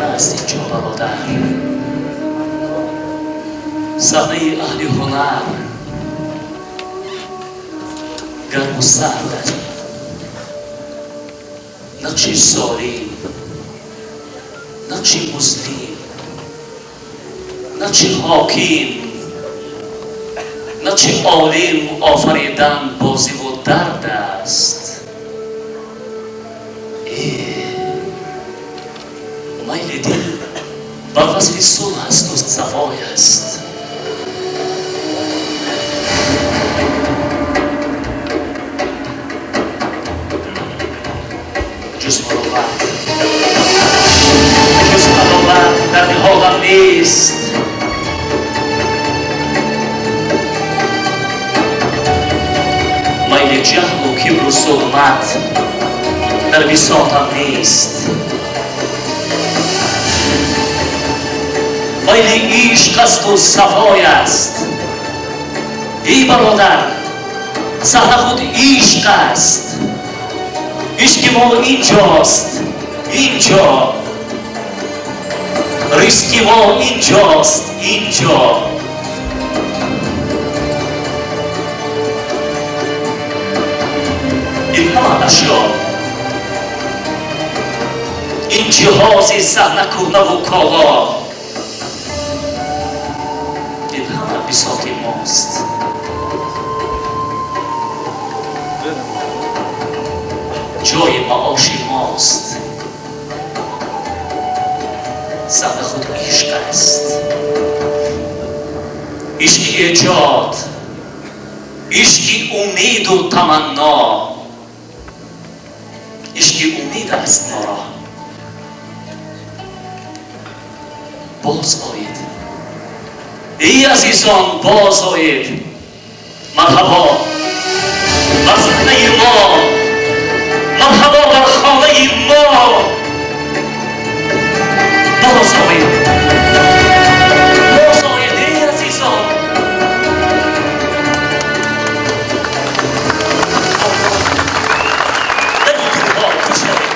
صحنه است اینجا برادر، صحنه اهل هنر، گرم و سرد، نقش ظالم، نقش مظلم، نقش حاکم، نقش عالم آفریدن بازی و درد است. میل دل بر وصف صلح است و صفای است. جز مراوت در نهادم نیست. میل جهل و کبر و ظلمت در بساطم نیست. میل عشق است و صفای است. ای برادر، صحنه خود عشق است. عشق ما اینجاست، اینجا. ریسک ما اینجاست، اینجا. این همه اشیا، این جهاز صحنه کهنه و کالا، این همه بساط ماست. جای معاش ماست. صحنه خود عشق است. عشق ایجاد، عشق امید و تمنا. عشق امید است ما را. باز آیید ای عزیزان، باز آیید. مرحبا بر صحنه ما، مرحبا بر خانه ما. باز آیید، باز آیید ای عزیزان. در این گروه ها خوش شوید.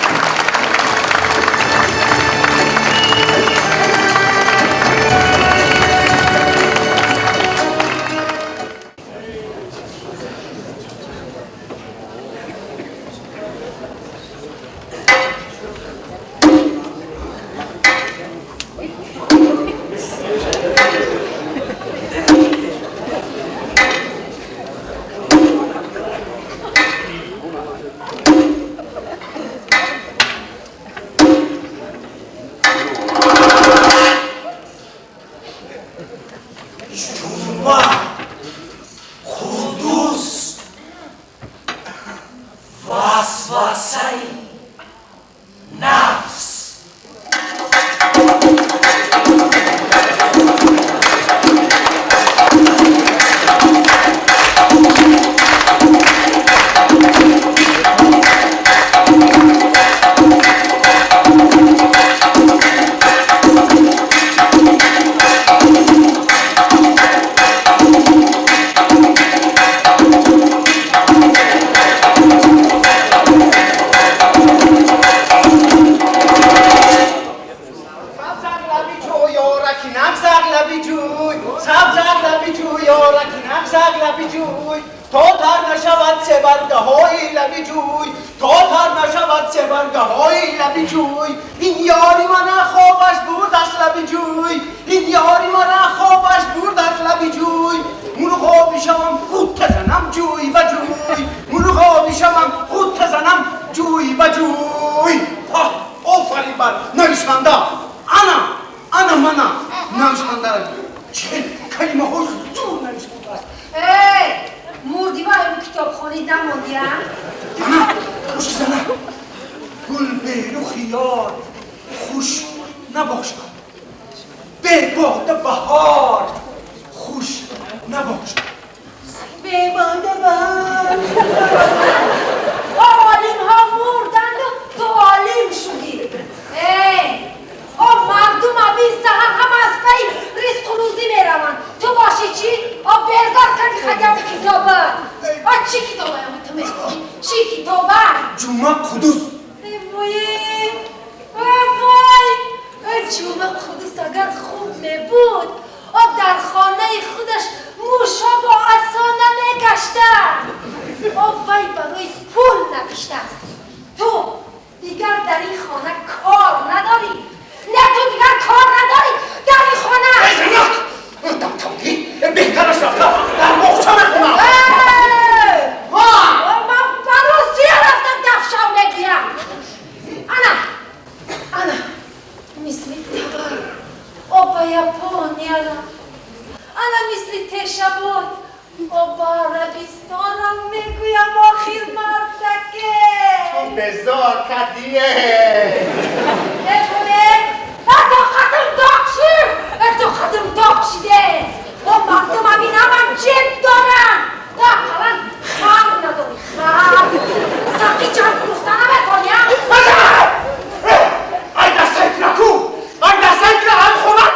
جمعه قدوس. وای جوب قدس اگر خوب میبود در خانه خودش موشا با عصا نمیگشتن وی برای پول نوشته است تو دیگر در این خانه کار نداری نه تو دیگر کار نداری در این خانه ایزنک در تمگی بهترش رفته در مخچه بخونم من بروسیه رفتم دفشا بگیرم انا مثل تبر با یپونیا انا مثل تشبون با عربستان را میگویم آخیر مردکه تو بزار کدیه تو خدم داغ شده و مردم بینم هم جب دارن داخلن خم نداری خم ساقی جان فروختن هم اتونیم ای دستایت نکو ای دستایت را هم خونم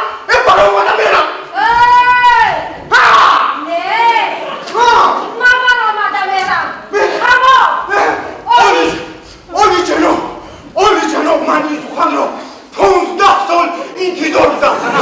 برای اومدم برم نه من آمده برم اولی جناب من این سخن را 15 سال انتظار داشتم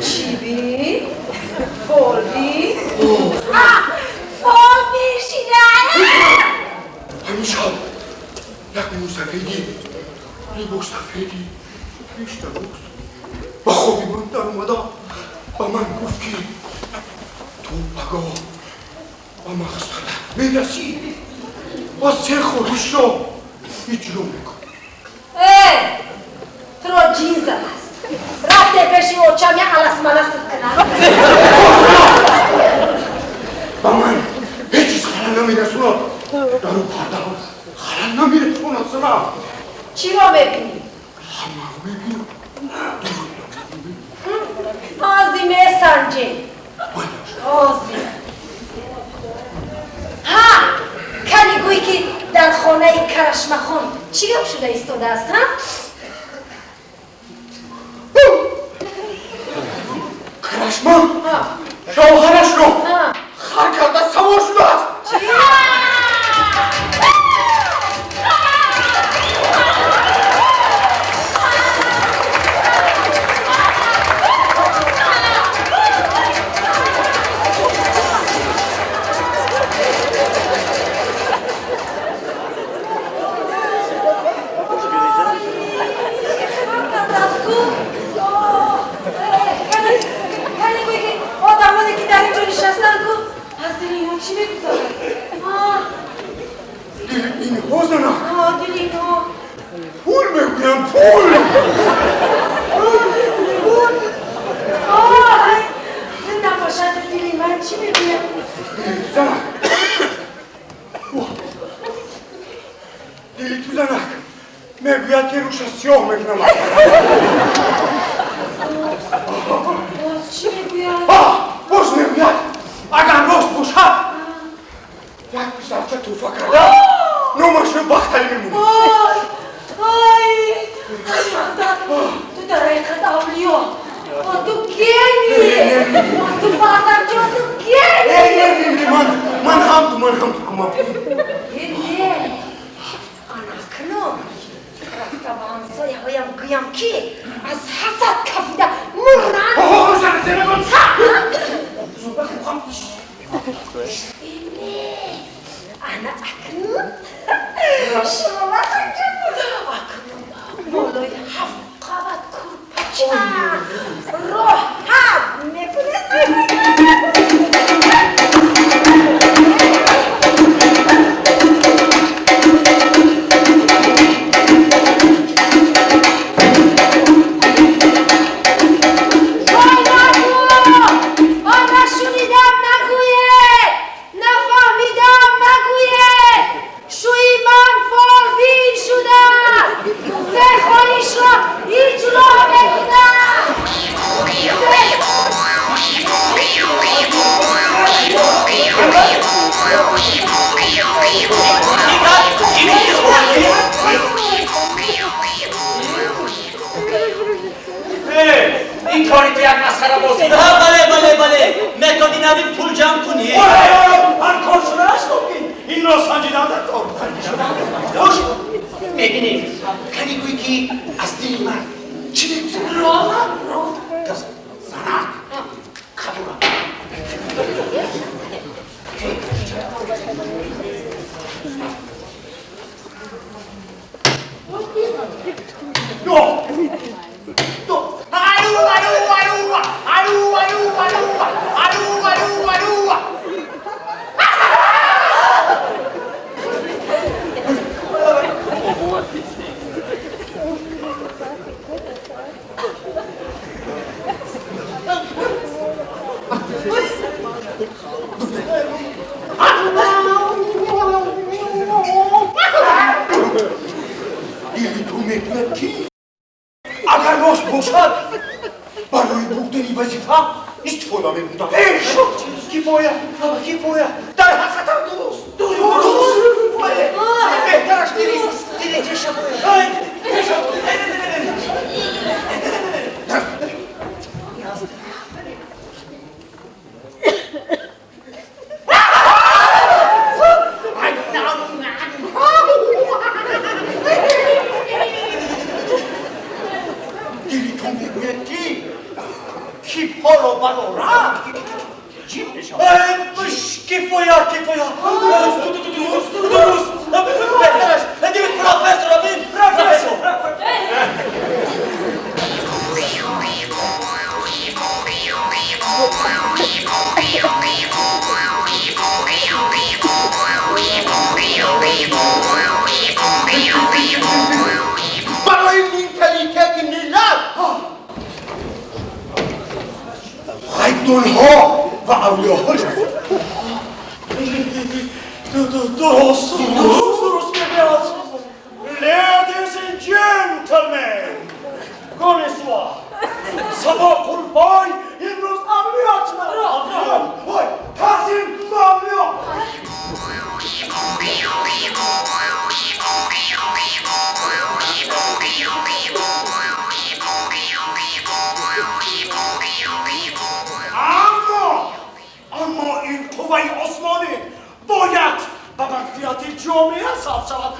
چیبی؟ فولی؟ امشب یک سفیدی لباس سفیدی بیشتر بود با خوبی من در اومده با من گفت که تو بگاه با مقصد میرسی با 3 خودش رو اجرا میکن تو رو جیز است رفته پیشی اوچم یه علس ملس کنم با من هیچ چیز خلال نمیرسوند در اون پرده خلال نمیرسوند سنا چی رو ببینی؟ همه رو میبینم آزیمه سنجی آزیم ها کلی گویی که در خانه کرشمخان چی گم شده ایستاده است ها؟ کرشما شوهرش رو خر کرده سوار شده است چی؟ پول بگویم پول نباشد دلی من چی بگویم زنک دلی تو زنک میگوید که روش سیاه میکنم باز چی بگویم باز میگوید اگر راست باشد یک پسرچه توفه کرده نامش رو بختری میمونه تو در حقیقت اولیا تو گینی تو بادر جا تو گینی من هم تو کمم گینی آنکنون رفته با همسایه هایم گویم که از حسد کفیده مرن زنده من انا اکنون شما اکنون بالای 7 قابت کرپچه راحت میکنه این کاری تو یک مسخره بازی نه بله متدی نوید پول جمع کنی هر کار شده است این را سنجیدن در کار خوش میبینید کنی گویی که از دل من چی بگوزنم راست زنک کدورم اگر راست باشد برای بودنی وظیفه استفاده می‌کنم. کفایه در حقیقت درست بهترش دیری چشم بهترش دیگه پروفسور بین پروفسور برای مینتالیته ملت خیدونها و اولیاها درست بگید. Ladies and gentlemen, konnichiwa. Sabah kurbay imroz ameliyat mı? Vay, Tahsin ameliyat. اما این قوه عثمانی باید به منفیت جامعه حساب شود.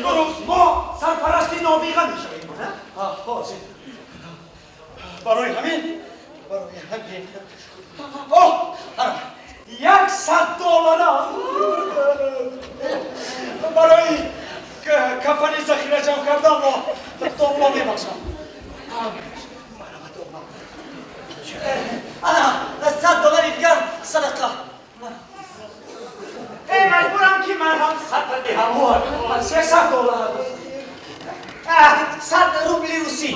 درست ما سرپرستی نابیغه میشویم. برای همین $100 برای کفنی ذخیره جمع کردم و دولا میبخشم. $100 دیگر صدقه مجبورم که من هم خط دهم. $300. 100 روبلی روسی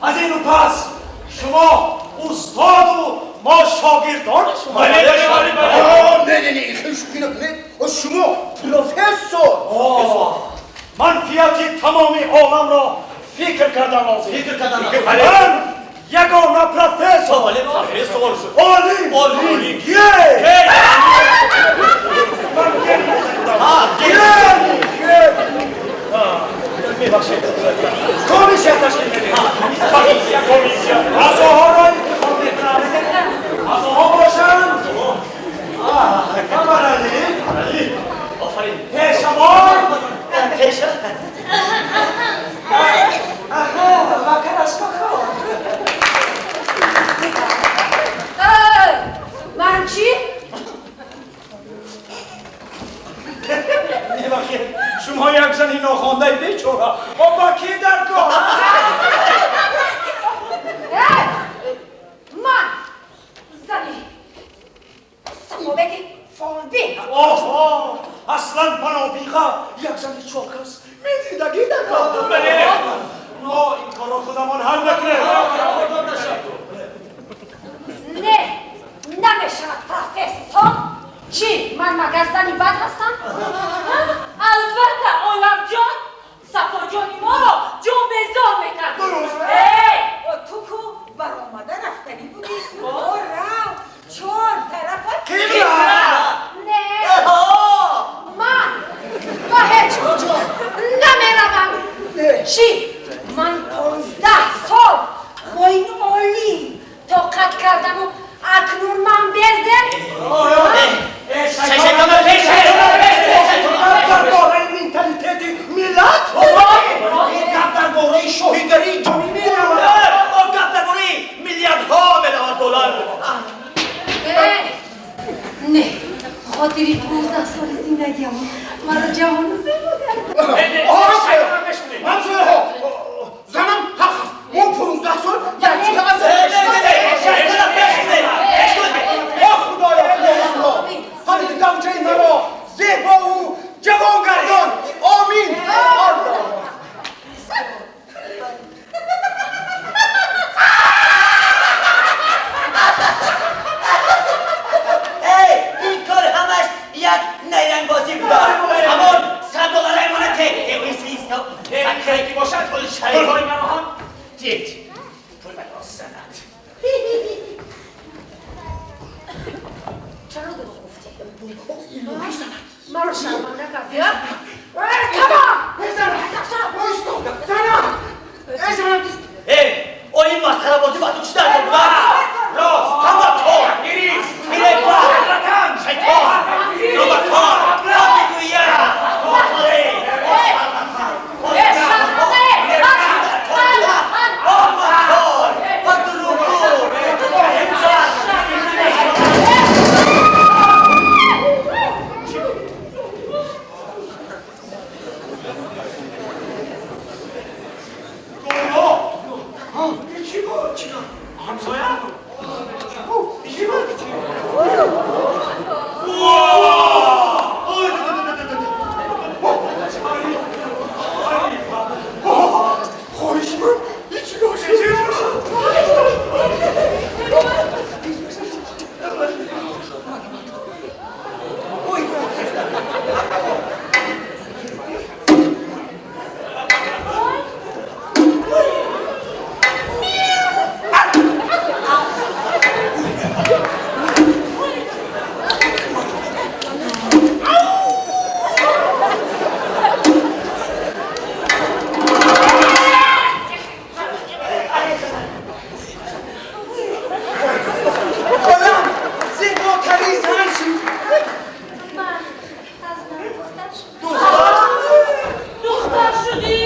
از این پس شما استاد و ما شاگردان شما. نه خیلی نه شما پروفسور منفیت تمام عالم را فکر کردن لازم. من یگانه پروفسور عالی کمیسیون تشکیل بدید. کمیسیون اعضاها را انتخاب میکنم. اعضاها باشند علی پیشوار من چی؟ شما یک زنی ناخوانده بیچاره با کی در کار؟ من زنی سمو بگی فالبین. اصلا منابیغه یک زنی چاک است میدیدگی در کار. ما این کار را خودمان حل نکنه. نه نمیشود پروفسور. چی؟ من مگر زنی بد هستم؟ البته عالم جان صفا جانی ما را جنبه‌زار میکرد. تو کو برآمده رفتنی بودی؟ رفت 4 طرف نه من با هیچ کجا نمیروم. چی؟ من 15 سال با این عالی طاقت کردم و اکنون من بزن در باره مینتالیته ملت گپ در باره شاهیگری جانی میرم گپ در باره میلیاردها میلیارد دلار. نه خاطری 15 سال زندگیم مرا جوان زندگی زنم حق ما 15 سال در چی از خواهی گوجه مرا زیبا و جوان گردان. آمین. این کار همش یک نیرنگ بازی بود. همون $100 مونه که ایستا سکره که باشد پول شریف های من هم دید پول بگاه سند. چرا دروغ گفتی؟ مرا شرمنده کردی؟ تمام او این مسخره بازی با تو چی در بود؟ راست همه تو میره بار شیطان نوبتان میگویم شرمنده دختر شدی؟